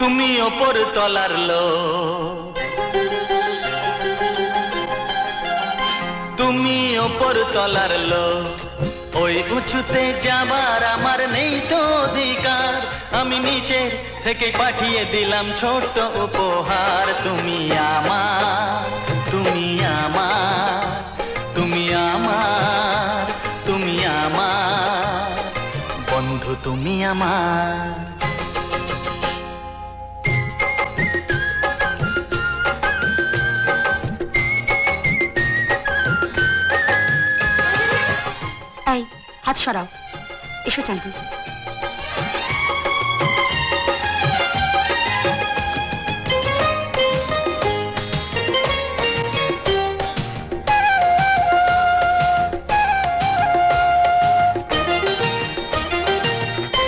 তুমি ওপর তলার লোক, তুমি ওপর তলার লোক, ওই উঁচুতে যাবার আমার নেই তো অধিকার। আমি নিচের থেকে পাঠিয়ে দিলাম ছোট্ট উপহার। তুমি আমার, তুমি আমার, তুমি আমার, তুমি আমার বন্ধু, তুমি আমার। এই হাত সরাও, এসো চাঁদনি।